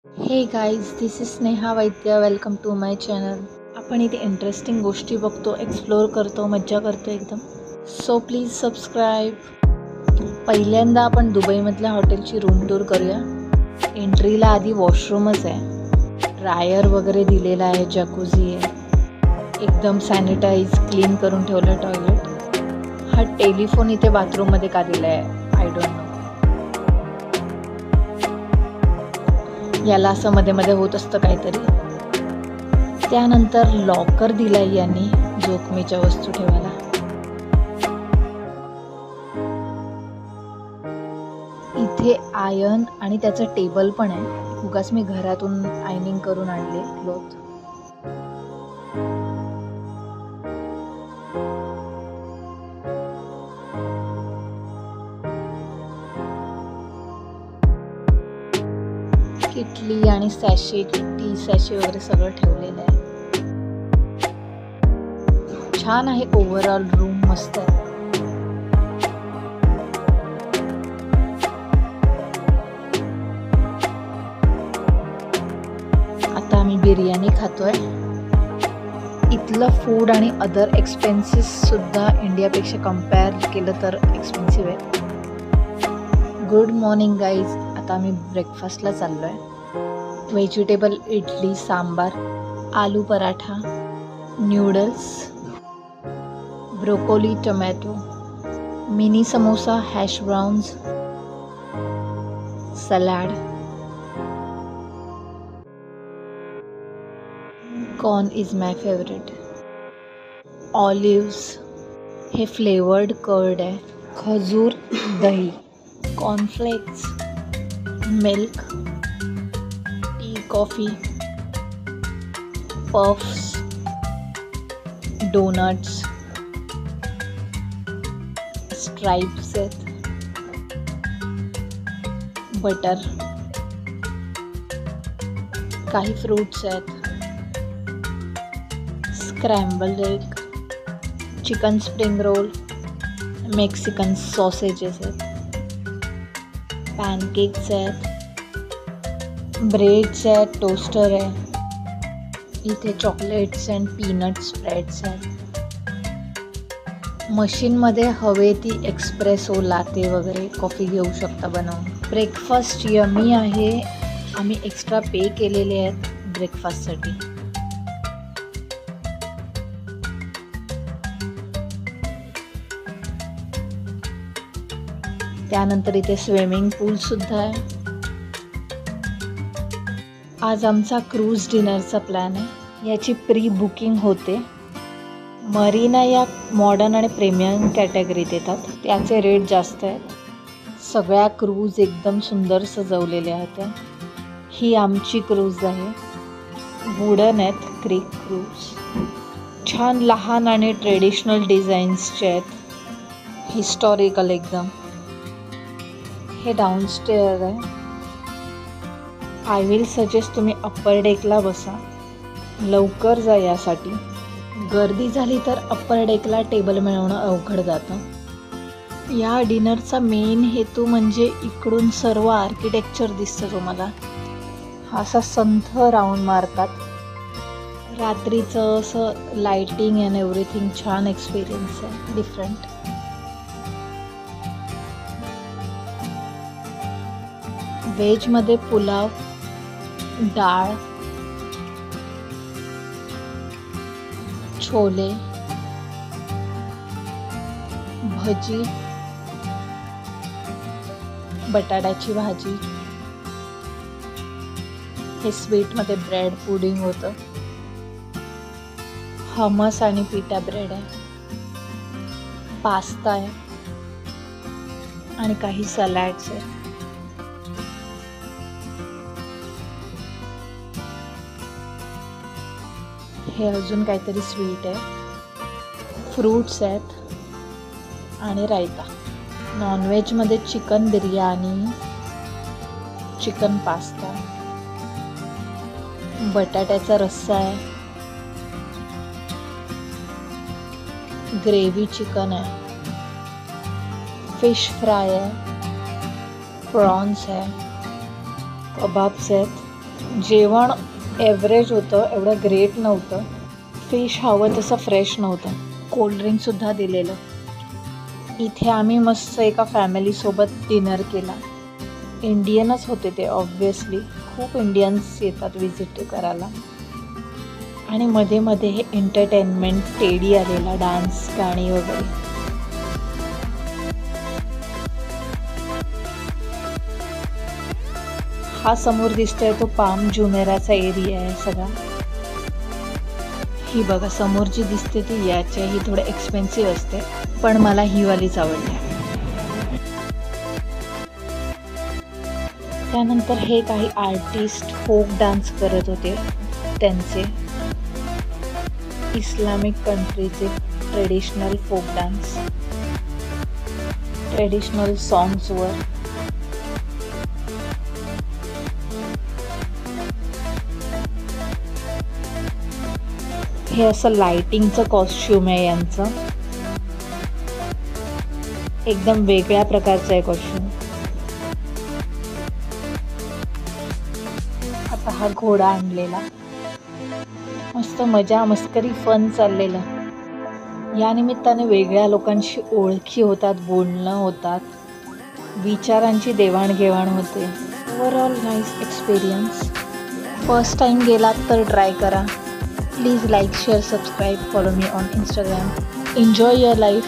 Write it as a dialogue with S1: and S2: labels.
S1: हे guys, this is Sneha Vaidya. Welcome to my channel. आपण इथे इंटरेस्टिंग गोष्टी बघतो, एक्सप्लोअर करतो, मज्जा करतो एकदम. So please subscribe. पहिल्यांदा आपण दुबईमधल्या हॉटेलची रूम टूर करूया. एंट्रीला आधी वॉशरूमच आहे. ड्रायर वगैरे दिलेला आहे, जकूझी आहे, एकदम सॅनिटाईज क्लीन करून ठेवलं टॉयलेट. हा टेलिफोन इथे बाथरूममध्ये का दिला आहे आय डोंट नो. याला असं मध्ये मध्ये होत असतं काहीतरी. त्यानंतर लॉकर दिलाय यांनी जोखमीच्या वस्तू ठेवायला. इथे आयर्न आणि त्याचं टेबल पण आहे. उगाच मी घरातून आयनिंग करून आणले क्लोथ. किटली आणि सॅशे, टी सॅशे वगैरे सगळं ठेवलेलं आहे. छान आहे. ओव्हरऑल रूम मस्त आहे. आता आम्ही बिर्याणी खातोय. इथलं फूड आणि अदर एक्सपेन्सेस सुद्धा इंडियापेक्षा कम्पेअर केलं तर एक्सपेन्सिव्ह आहे. Good morning guys. आता आम्ही ब्रेकफास्टला चाललो आहे. Vegetable idli sambar, aloo paratha, noodles, broccoli tomato, mini samosa, hash browns, salad, corn is my favourite, olives, हे फ्लेवर्ड कर्ड आहे, खजूर, दही, cornflakes, milk, tea, coffee, puffs, donuts, stripes आहेत, बटर, काही फ्रूट्स आहेत, scrambled egg, chicken spring roll, Mexican sausages आहेत, pancakes आहेत, breads आहेत, टोस्टर आहे. इथे चॉकलेट्स अँड पीनट स्प्रेड्स आहेत. मशीनमध्ये हवे ती एक्सप्रेसो, लाते वगैरे कॉफी घेऊ शकता बनवून. ब्रेकफास्ट यमी आहे. आम्ही एक्स्ट्रा पे केलेले आहेत ब्रेकफास्टसाठी. त्यानंतर इथे स्विमिंग पूल सुद्धा आहे. आज आमचा क्रूज डिनरचा प्लॅन आहे. याची प्री बुकिंग होते. मरीना या मॉडर्न आणि प्रीमियम कॅटेगरीत येतात. त्याचे रेट जास्त आहेत. सगळ्या क्रूज एकदम सुंदर सजवलेल्या होत्या. ही आमची क्रूज आहे. वुडन आहेत क्रीक क्रूज. छान लहान आणि ट्रेडिशनल डिझाईन्सचे आहेत. हिस्टॉरिकल एकदम. हे डाऊनस्टेअर आहे. आय विल सजेस्ट तुम्ही अप्पर डेकला बसा. लवकर जा यासाठी. गर्दी झाली तर अप्पर डेकला टेबल मिळवणं अवघड जातं. या डिनरचा मेन हेतू म्हणजे इकडून सर्व आर्किटेक्चर दिसतं तुम्हाला. असा संथ राऊंड मारतात. रात्रीचं असं लाइटिंग अँड एव्हरीथिंग छान एक्सपिरियन्स आहे, डिफरंट. व्हेजमध्ये पुलाव, डाळ, छोले, भजी, बटाट्याची भाजी. हे स्वीटमध्ये ब्रेड पुडिंग होतं. हमस आणि पिटा ब्रेड आहे. पास्ता आहे आणि काही सलाड्स आहेत. हे अजून काहीतरी स्वीट आहे. फ्रूट्स आहेत आणि रायता. नॉनव्हेजमध्ये चिकन बिर्याणी, चिकन पास्ता, बटाट्याचा रस्सा आहे, ग्रेव्ही चिकन आहे, फिश फ्राय आहे, प्रॉन्स आहे, कबाब्स आहेत, जेवण ॲव्हरेज होतं, एवढं ग्रेट नव्हतं. फिश हवं तसं फ्रेश नव्हतं. कोल्ड्रिंकसुद्धा दिलेलं. इथे आम्ही मस्त एका फॅमिलीसोबत डिनर केला. इंडियनच होते ते ऑब्व्हियसली. खूप इंडियन्स येतात विजिट करायला. आणि मध्ये मध्ये हे एंटरटेनमेंट टेडी आलेला, डान्स, गाणी वगैरे. हा समोर दिसतोय तो पाम जुमेराचा एरिया आहे सगळा. ही बघा समोर जी दिसते ती याच्या ही थोडं एक्सपेन्सिव्ह असते, पण मला ही वालीच आवडली. त्यानंतर हे काही आर्टिस्ट फोक डान्स करत होते. त्यांचे इस्लामिक कंट्रीचे ट्रेडिशनल फोक डान्स, ट्रेडिशनल सॉंग्सवर. हे असं लाइटिंगचं कॉस्ट्युम आहे यांचं. एकदम वेगळ्या प्रकारचं आहे कॉस्ट्युम. आता हा घोडा आणलेला. मस्त मजा मस्करी फन चाललेलं. या निमित्ताने वेगळ्या लोकांशी ओळखी होतात, बोलणं होतात, विचारांची देवाणघेवाण होते. Overall nice experience. First time गेलात तर ट्राय करा. Please like, share, subscribe, follow me on Instagram. Enjoy your life.